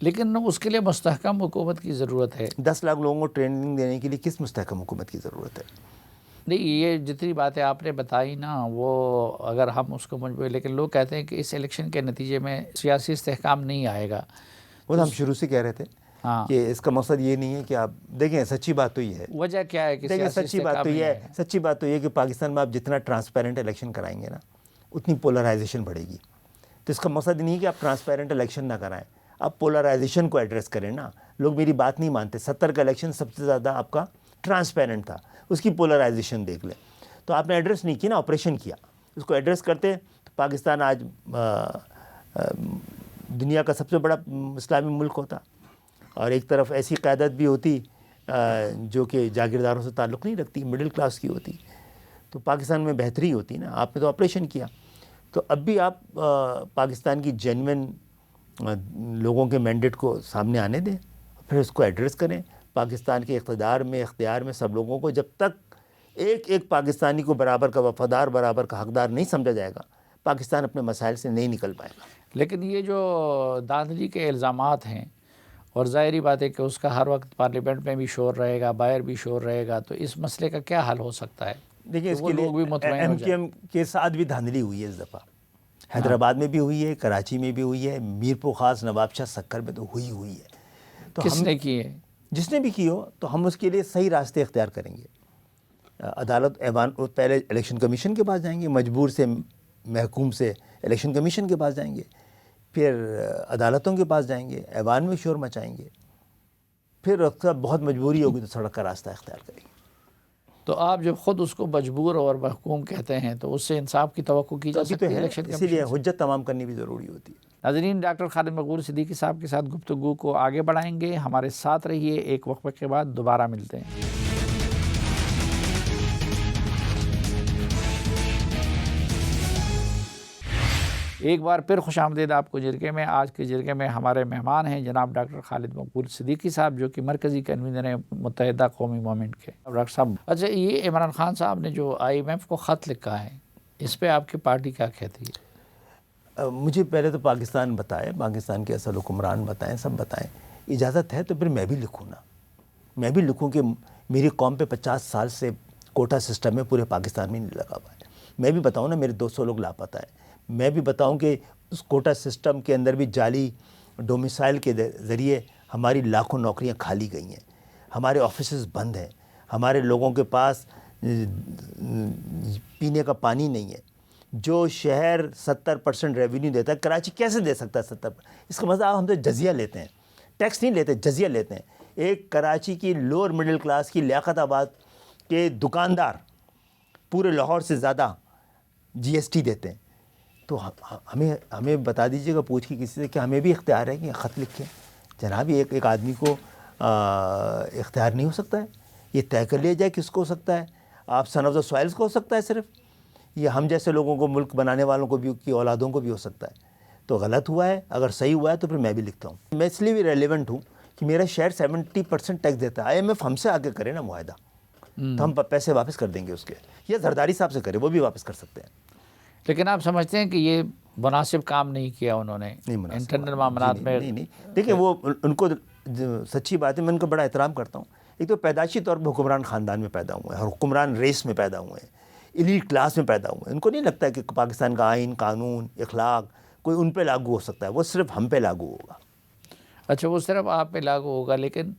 لیکن اس کے لیے مستحکم حکومت کی ضرورت ہے. 10 لاکھ لوگوں کو ٹریننگ دینے کے لیے کس مستحکم حکومت کی ضرورت ہے؟ نہیں, یہ جتنی باتیں آپ نے بتائی نا وہ اگر ہم اس کو مجبور, لیکن لوگ کہتے ہیں کہ اس الیکشن کے نتیجے میں سیاسی استحکام نہیں آئے گا. وہ ہم شروع سے کہہ رہے تھے کہ اس کا مقصد یہ نہیں ہے کہ آپ دیکھیں, سچی بات تو یہ ہے. وجہ کیا ہے کہ دیکھیں سچی بات تو یہ ہے کہ پاکستان میں آپ جتنا ٹرانسپیرنٹ الیکشن کرائیں گے نا اتنی پولرائزیشن بڑھے گی. تو اس کا مقصد نہیں ہے کہ آپ ٹرانسپیرنٹ الیکشن نہ کرائیں, آپ پولرائزیشن کو ایڈریس کریں نا. لوگ میری بات نہیں مانتے. 70 کا الیکشن سب سے زیادہ آپ کا ٹرانسپیرنٹ تھا, اس کی پولرائزیشن دیکھ لیں. تو آپ نے ایڈریس نہیں کی نا, آپریشن کیا. اس کو ایڈریس کرتے تو پاکستان آج دنیا کا سب سے بڑا اسلامی ملک ہوتا, اور ایک طرف ایسی قیادت بھی ہوتی جو کہ جاگیرداروں سے تعلق نہیں رکھتی, مڈل کلاس کی ہوتی, تو پاکستان میں بہتری ہوتی نا. آپ نے تو آپریشن کیا. تو اب بھی آپ پاکستان کی جینوئن لوگوں کے مینڈیٹ کو سامنے آنے دیں, پھر اس کو ایڈریس کریں. پاکستان کے اقتدار میں اختیار میں سب لوگوں کو، جب تک ایک ایک پاکستانی کو برابر کا وفادار، برابر کا حقدار نہیں سمجھا جائے گا، پاکستان اپنے مسائل سے نہیں نکل پائے گا۔ لیکن یہ جو دھاندلی کے الزامات ہیں، اور ظاہری بات ہے کہ اس کا ہر وقت پارلیمنٹ میں بھی شور رہے گا، باہر بھی شور رہے گا، تو اس مسئلے کا کیا حل ہو سکتا ہے؟ دیکھیں اس وہ کے لوگ بھی لیے مطمئن ہو ایم کیو جائیں۔ ایم کے ساتھ بھی دھاندلی ہوئی ہے اس دفعہ، حیدرآباد میں بھی ہوئی ہے، کراچی میں بھی ہوئی ہے، میرپور خاص نواب شاہ سکر میں تو ہوئی ہے۔ تو کس ہم نے کی ہے؟ جس نے بھی کی ہو، تو ہم اس کے لیے صحیح راستے اختیار کریں گے۔ عدالت ایوان پہلے الیکشن کمیشن کے پاس جائیں گے، مجبور سے محکوم سے الیکشن کمیشن کے پاس جائیں گے، پھر عدالتوں کے پاس جائیں گے، ایوان میں شور مچائیں گے، پھر اکثر بہت مجبوری ہوگی تو سڑک کا راستہ اختیار کریں گے۔ تو آپ جب خود اس کو مجبور اور محکوم کہتے ہیں تو اس سے انصاف کی توقع کی جا ابھی سکتی تو ہے ہے، الیکشن اسی لیے کمیشن سے؟ حجت تمام کرنی بھی ضروری ہوتی ہے۔ ناظرین، ڈاکٹر خالد مقبول صدیقی صاحب کے ساتھ گفتگو کو آگے بڑھائیں گے، ہمارے ساتھ رہیے، ایک وقفے کے بعد دوبارہ ملتے ہیں۔ ایک بار پھر خوش آمدید آپ کو جرگے میں۔ آج کے جرگے میں ہمارے مہمان ہیں جناب ڈاکٹر خالد مقبول صدیقی صاحب، جو کہ مرکزی کنوینر ہیں متحدہ قومی موومنٹ کے۔ ڈاکٹر صاحب، اچھا، یہ عمران خان صاحب نے جو IMF کو خط لکھا ہے، اس پہ آپ کی پارٹی کیا کہتی ہے؟ مجھے پہلے تو پاکستان بتائے، پاکستان کے اصل حکمران بتائیں، سب بتائیں، اجازت ہے تو پھر میں بھی لکھوں نا، میں بھی لکھوں کہ میری قوم پہ 50 سال سے کوٹا سسٹم میں پورے پاکستان میں نہیں لگا ہوا ہے۔ میں بھی بتاؤں نا میرے 200 لوگ لاپتہ ہیں، میں بھی بتاؤں کہ اس کوٹا سسٹم کے اندر بھی جعلی ڈومیسائل کے ذریعے ہماری لاکھوں نوکریاں کھالی گئی ہیں، ہمارے آفیسز بند ہیں، ہمارے لوگوں کے پاس پینے کا پانی نہیں ہے۔ جو شہر 70% ریونیو دیتا ہے، کراچی کیسے دے سکتا ہے 70%؟ اس کا مطلب ہم تو جزیہ لیتے ہیں، ٹیکس نہیں لیتے، جزیہ لیتے ہیں۔ ایک کراچی کی لوور مڈل کلاس کی لیاقت آباد کے دکاندار پورے لاہور سے زیادہ GST دیتے ہیں۔ تو ہمیں بتا دیجیے گا پوچھ کے کسی سے کہ ہمیں بھی اختیار ہے کہ خط لکھیں؟ جناب ایک آدمی کو اختیار نہیں ہو سکتا ہے؟ یہ طے کر لیا جائے کس کو ہو سکتا ہے؟ آپ سن آف دا سوائلز کو ہو سکتا ہے صرف، یہ ہم جیسے لوگوں کو، ملک بنانے والوں کو بھی، کی اولادوں کو بھی ہو سکتا ہے؟ تو غلط ہوا ہے، اگر صحیح ہوا ہے تو پھر میں بھی لکھتا ہوں۔ میں اس لیے بھی ریلیونٹ ہوں کہ میرا شہر 70% ٹیکس دیتا ہے۔ IMF ہم سے آگے کرے نا معاہدہ، تو ہم پیسے واپس کر دیں گے اس کے، یا زرداری صاحب سے کرے، وہ بھی واپس کر سکتے ہیں۔ لیکن آپ سمجھتے ہیں کہ یہ مناسب کام نہیں کیا انہوں نے نہیں مناسب، انٹرنل معاملات میں؟ نہیں دیکھیں، وہ ان کو سچی بات ہے، میں ان کا بڑا احترام کرتا ہوں۔ ایک تو پیدائشی طور پر حکمران خاندان میں پیدا ہوئے ہیں، اور حکمران ریس میں پیدا ہوئے ہیں، ایلیٹ کلاس میں پیدا ہوئے ہیں۔ ان کو نہیں لگتا ہے کہ پاکستان کا آئین، قانون، اخلاق کوئی ان پہ لاگو ہو سکتا ہے، وہ صرف ہم پہ لاگو ہوگا۔ اچھا، وہ صرف آپ پہ لاگو ہوگا، لیکن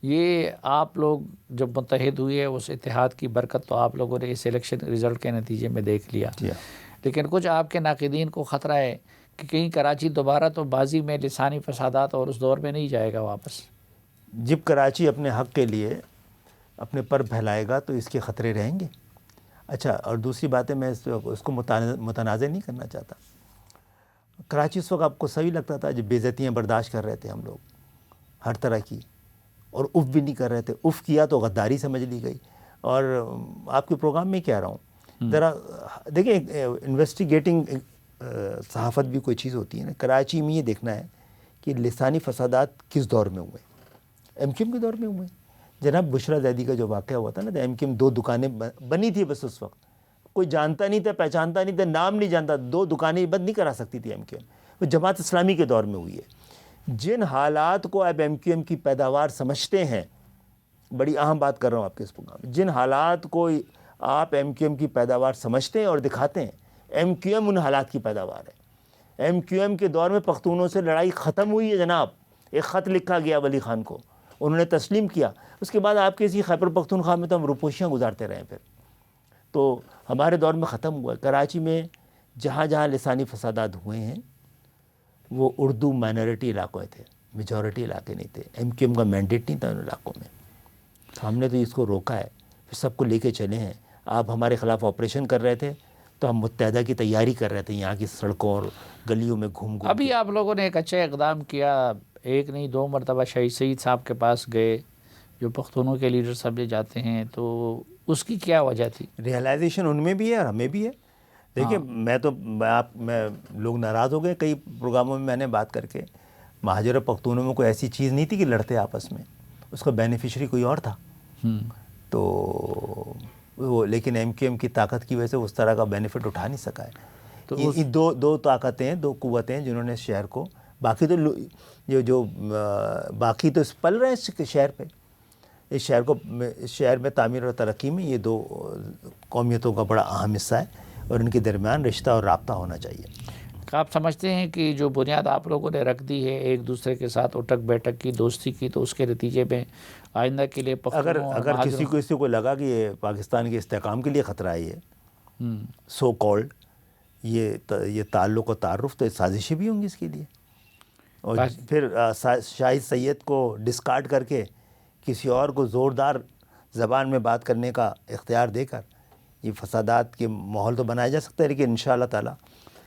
یہ آپ لوگ جب متحد ہوئے، اس اتحاد کی برکت تو آپ لوگوں نے اس الیکشن رزلٹ کے نتیجے میں دیکھ لیا، لیکن کچھ آپ کے ناقدین کو خطرہ ہے کہ کہیں کراچی دوبارہ تو بازی میں لسانی فسادات اور اس دور میں نہیں جائے گا واپس؟ جب کراچی اپنے حق کے لیے اپنے پر پھیلائے گا تو اس کے خطرے رہیں گے۔ اچھا، اور دوسری بات ہے، میں اس کو متنازع نہیں کرنا چاہتا۔ کراچی اس وقت آپ کو صحیح لگتا تھا جب بے عزتیاں برداشت کر رہے تھے ہم لوگ ہر طرح کی، اور اف بھی نہیں کر رہے تھے، اف کیا تو غداری سمجھ لی گئی۔ اور آپ کے پروگرام میں کہہ رہا ہوں، ذرا دیکھیں، انویسٹیگیٹنگ صحافت بھی کوئی چیز ہوتی ہے نا۔ کراچی میں یہ دیکھنا ہے کہ لسانی فسادات کس دور میں ہوئے؟ MQM کے دور میں ہوئے۔ جناب بشرا زیدی کا جو واقعہ ہوا تھا نا، MQM 2 دکانیں بنی تھی، بس اس وقت کوئی جانتا نہیں تھا، پہچانتا نہیں تھا، نام نہیں جانتا، 2 دکانیں بند نہیں کرا سکتی تھی MQM۔ وہ جماعت اسلامی کے دور میں ہوئی ہے۔ جن حالات کو آپ MQM کی پیداوار سمجھتے ہیں، بڑی اہم بات کر رہا ہوں آپ کے اس پروگرام میں، جن حالات کو آپ MQM کی پیداوار سمجھتے ہیں اور دکھاتے ہیں، MQM ان حالات کی پیداوار ہے۔ MQM کے دور میں پختونوں سے لڑائی ختم ہوئی ہے جناب، ایک خط لکھا گیا ولی خان کو، انہوں نے تسلیم کیا۔ اس کے بعد آپ کے اسی خیبر پختونخوا میں تو ہم روپوشیاں گزارتے رہے پھر، تو ہمارے دور میں ختم ہوا ہے۔ کراچی میں جہاں جہاں لسانی فسادات ہوئے ہیں وہ اردو مائنورٹی علاقوں تھے، میجورٹی علاقے نہیں تھے۔ MQM کا مینڈیٹ نہیں تھا ان علاقوں میں، تو ہم نے تو اس کو روکا ہے، پھر سب کو لے کے چلے ہیں۔ آپ ہمارے خلاف آپریشن کر رہے تھے تو ہم متحدہ کی تیاری کر رہے تھے، یہاں کی سڑکوں اور گلیوں میں گھوم گھوم۔ ابھی آپ لوگوں نے ایک اچھا اقدام کیا، ایک نہیں 2 مرتبہ شہید سعید صاحب کے پاس گئے، جو پختونوں کے لیڈر سمجھے جاتے ہیں، تو اس کی کیا وجہ تھی؟ ریئلائزیشن ان میں بھی ہے اور ہمیں بھی ہے۔ دیکھیں، میں لوگ ناراض ہو گئے کئی پروگراموں میں، میں نے بات کر کے، مہاجر پختونوں میں کوئی ایسی چیز نہیں تھی کہ لڑتے آپس میں، اس کا بینیفیشری کوئی اور تھا. تو وہ لیکن ایم کیو ایم کی طاقت کی وجہ سے اس طرح کا بینیفٹ اٹھا نہیں سکا ہے. تو یہ دو طاقتیں ہیں, 2 قوتیں ہیں جنہوں نے شہر کو, باقی تو جو باقی تو پل رہے ہیں اس شہر پہ, اس شہر میں تعمیر اور ترقی میں یہ 2 قومیتوں کا بڑا اہم حصہ ہے, اور ان کے درمیان رشتہ اور رابطہ ہونا چاہیے. آپ سمجھتے ہیں کہ جو بنیاد آپ لوگوں نے رکھ دی ہے ایک دوسرے کے ساتھ اٹھک بیٹھک کی, دوستی کی, تو اس کے نتیجے میں آئندہ کے لیے اگر کسی کو لگا کہ یہ پاکستان کے استحکام کے لیے خطرہ ہے, یہ سو کالڈ یہ تعلق و تعارف, تو سازشیں بھی ہوں گی اس کے لیے, اور پھر شاہد سید کو ڈسکارڈ کر کے کسی اور کو زوردار زبان میں بات کرنے کا اختیار دے کر یہ فسادات کے ماحول تو بنایا جا سکتا ہے, لیکن انشاءاللہ تعالی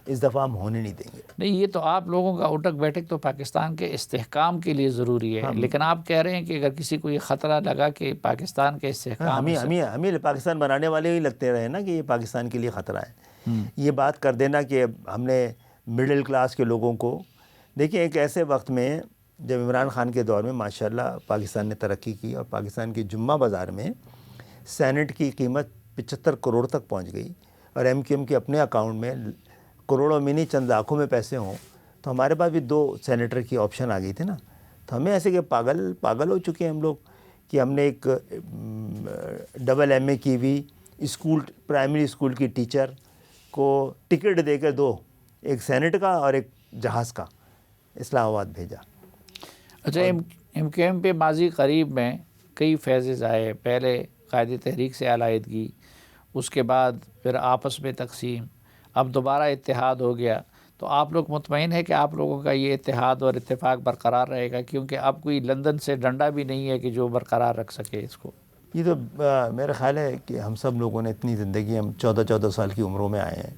اس دفعہ ہم ہونے نہیں دیں گے. نہیں, یہ تو آپ لوگوں کا اٹھک بیٹھک تو پاکستان کے استحکام کے لیے ضروری ہے, لیکن آپ کہہ رہے ہیں کہ اگر کسی کو یہ خطرہ لگا کہ پاکستان کے استحکام, ہمیں پاکستان بنانے والے ہی لگتے رہے نا کہ یہ پاکستان کے لیے خطرہ ہے. یہ بات کر دینا کہ ہم نے مڈل کلاس کے لوگوں کو, دیکھیں ایک ایسے وقت میں جب عمران خان کے دور میں ماشاءاللہ پاکستان نے ترقی کی, اور پاکستان کی جمعہ بازار میں سینٹ کی قیمت 75 کروڑ تک پہنچ گئی, اور ایم کیو ایم کے اپنے اکاؤنٹ میں کروڑوں میں نہیں چند لاکھوں میں پیسے ہوں, تو ہمارے پاس بھی 2 سینیٹر کی آپشن آ گئی تھی نا. تو ہمیں ایسے کہ پاگل ہو چکے ہیں ہم لوگ کہ ہم نے ایک ڈبل ایم اے کی ہوئی پرائمری اسکول کی ٹیچر کو ٹکٹ دے کے 2, ایک سینٹ کا اور ایک جہاز کا, اسلام آباد بھیجا. اچھا, ایم کیو ایم پہ ماضی قریب میں کئی فیزز آئے, پہلے قائد تحریک سے علیحدگی, اس کے بعد پھر آپس میں تقسیم, اب دوبارہ اتحاد ہو گیا. تو آپ لوگ مطمئن ہے کہ آپ لوگوں کا یہ اتحاد اور اتفاق برقرار رہے گا, کیونکہ اب کوئی لندن سے ڈنڈا بھی نہیں ہے کہ جو برقرار رکھ سکے اس کو؟ یہ تو میرا خیال ہے کہ ہم سب لوگوں نے اتنی زندگی, ہم 14 سال کی عمروں میں آئے ہیں,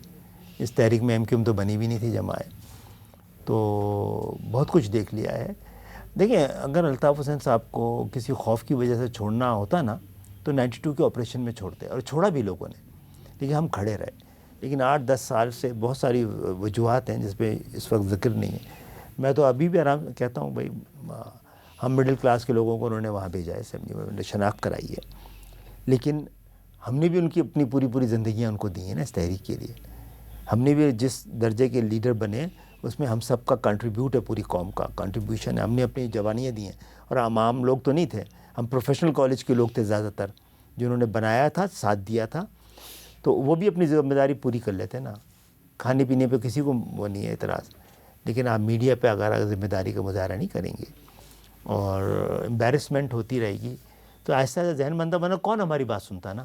اس تحریک میں ایم کیو ایم تو بنی بھی نہیں تھی جب آئے, تو بہت کچھ دیکھ لیا ہے. دیکھیں اگر الطاف حسین صاحب کو کسی خوف کی وجہ سے چھوڑنا ہوتا نا تو 92 کے آپریشن میں چھوڑتے, اور چھوڑا بھی لوگوں نے, لیکن ہم کھڑے رہے. لیکن 8-10 سال سے بہت ساری وجوہات ہیں جس پہ اس وقت ذکر نہیں ہے. میں تو ابھی بھی آرام کہتا ہوں بھائی, ہم مڈل کلاس کے لوگوں کو انہوں نے وہاں بھیجا ہے, اسمبلی میں انہوں نے شناخت کرائی ہے, لیکن ہم نے بھی ان کی اپنی پوری زندگیاں ان کو دی ہیں نا اس تحریک کے لیے. ہم نے بھی جس درجے کے لیڈر بنے اس میں ہم سب کا کنٹریبیوٹ ہے, پوری قوم کا کنٹریبیوشن ہے. ہم نے اپنی جوانیاں دی ہیں, اور عام لوگ تو نہیں تھے, ہم پروفیشنل کالج کے لوگ تھے زیادہ تر, جنہوں نے بنایا تھا, ساتھ دیا تھا, تو وہ بھی اپنی ذمہ داری پوری کر لیتے نا. کھانے پینے پہ کسی کو وہ نہیں ہے اعتراض, لیکن آپ میڈیا پہ اگر ذمہ داری کا مظاہرہ نہیں کریں گے اور امبیرسمنٹ ہوتی رہے گی, تو آہستہ آہستہ ذہن بندہ بنا کون ہماری بات سنتا نا.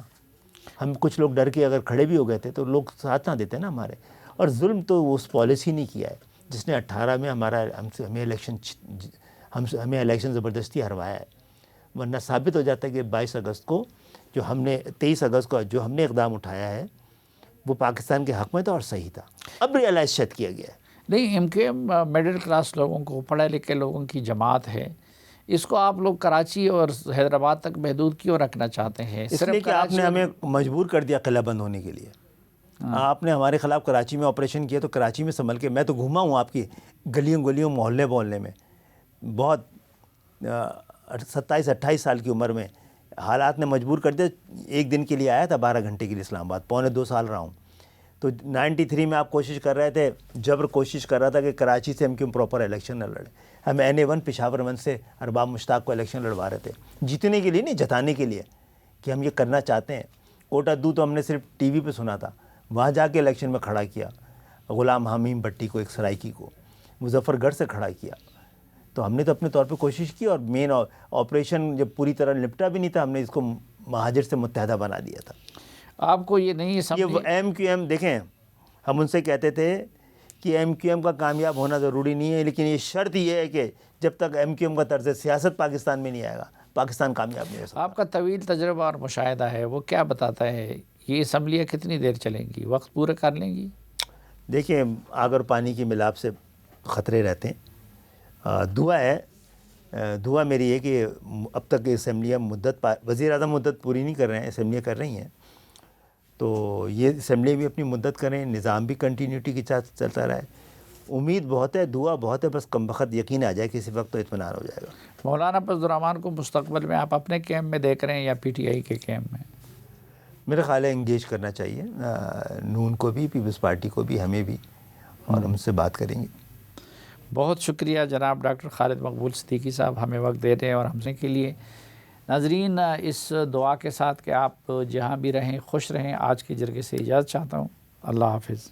ہم کچھ لوگ ڈر کے اگر کھڑے بھی ہو گئے تھے تو لوگ ساتھ نہ دیتے نا ہمارے. اور ظلم تو اس پالیسی نے کیا ہے جس نے 18 میں ہمیں الیکشن زبردستی ہروایا ہے, ورنہ ثابت ہو جاتا ہے کہ 22 اگست کو جو ہم نے 23 اگست کو جو ہم نے اقدام اٹھایا ہے وہ پاکستان کے حق میں تھا اور صحیح تھا. اب ریئلائز شد کیا گیا ہے. نہیں, M Q M middle class لوگوں کو, پڑھے لکھے لوگوں کی جماعت ہے, اس کو آپ لوگ کراچی اور حیدرآباد تک محدود کیوں رکھنا چاہتے ہیں؟ اس لیے کہ آپ نے ہمیں مجبور کر دیا قلعہ بند ہونے کے لیے. آپ نے ہمارے خلاف کراچی میں آپریشن کیا تو کراچی میں سنبھل کے, میں تو گھوما ہوں آپ کی گلیوں محلے میں, بہت 27-28 سال کی عمر میں حالات نے مجبور کر دیا. ایک دن کے لیے آیا تھا 12 گھنٹے کے لیے اسلام آباد, 2.25 سال رہا ہوں. تو 93 میں آپ کوشش کر رہے تھے, جبر کوشش کر رہا تھا کہ کراچی سے ہم کیوں پراپر الیکشن نہ لڑیں. ہم NA1 پشاور 1 سے ارباب مشتاق کو الیکشن لڑوا رہے تھے, جیتنے کے لیے نہیں, جتانے کے لیے کہ ہم یہ کرنا چاہتے ہیں. کوٹا دو تو ہم نے صرف ٹی وی پہ سنا تھا, وہاں جا کے الیکشن میں کھڑا کیا. غلام حمیم بھٹی کو, ایک سرائکی کو, مظفر گڑھ سے کھڑا کیا. تو ہم نے تو اپنے طور پہ کوشش کی, اور مین آپریشن جب پوری طرح نپٹا بھی نہیں تھا, ہم نے اس کو مہاجر سے متحدہ بنا دیا تھا. آپ کو یہ نہیں سمجھ, یہ ایم کیو ایم, دیکھیں ہم ان سے کہتے تھے کہ ایم کیو ایم کا کامیاب ہونا ضروری نہیں ہے, لیکن یہ شرط یہ ہے کہ جب تک ایم کیو ایم کا طرز سیاست پاکستان میں نہیں آئے گا پاکستان کامیاب نہیں ہو سکتا. آپ کا طویل تجربہ اور مشاہدہ ہے, وہ کیا بتاتا ہے یہ اسمبلیاں کتنی دیر چلیں گی, وقت پورا کر لیں گی؟ دیکھیں آگ اور پانی کی ملاپ سے خطرے رہتے ہیں. دعا ہے, دعا میری ہے کہ اب تک اسمبلیاں وزیر اعظم مدت پوری نہیں کر رہے ہیں, اسمبلیاں کر رہی ہیں, تو یہ اسمبلی بھی اپنی مدت کریں, نظام بھی کنٹینیوٹی کے ساتھ چلتا رہے, امید بہت ہے، دعا بہت ہے، بس کم وقت یقین آ جائے کسی وقت تو اطمینان ہو جائے گا۔ مولانا فضل الرحمان کو مستقبل میں آپ اپنے کیمپ میں دیکھ رہے ہیں یا پی ٹی آئی کے کیمپ میں؟ میرا خیال ہے انگیج کرنا چاہیے نون کو بھی، پیپلز پارٹی کو بھی، ہمیں بھی، اور ہم سے بات کریں گے۔ بہت شکریہ جناب ڈاکٹر خالد مقبول صدیقی صاحب، ہمیں وقت دے رہے ہیں اور ہم سے کے لیے۔ ناظرین، اس دعا کے ساتھ کہ آپ جہاں بھی رہیں خوش رہیں، آج کے جرگے سے اجازت چاہتا ہوں۔ اللہ حافظ۔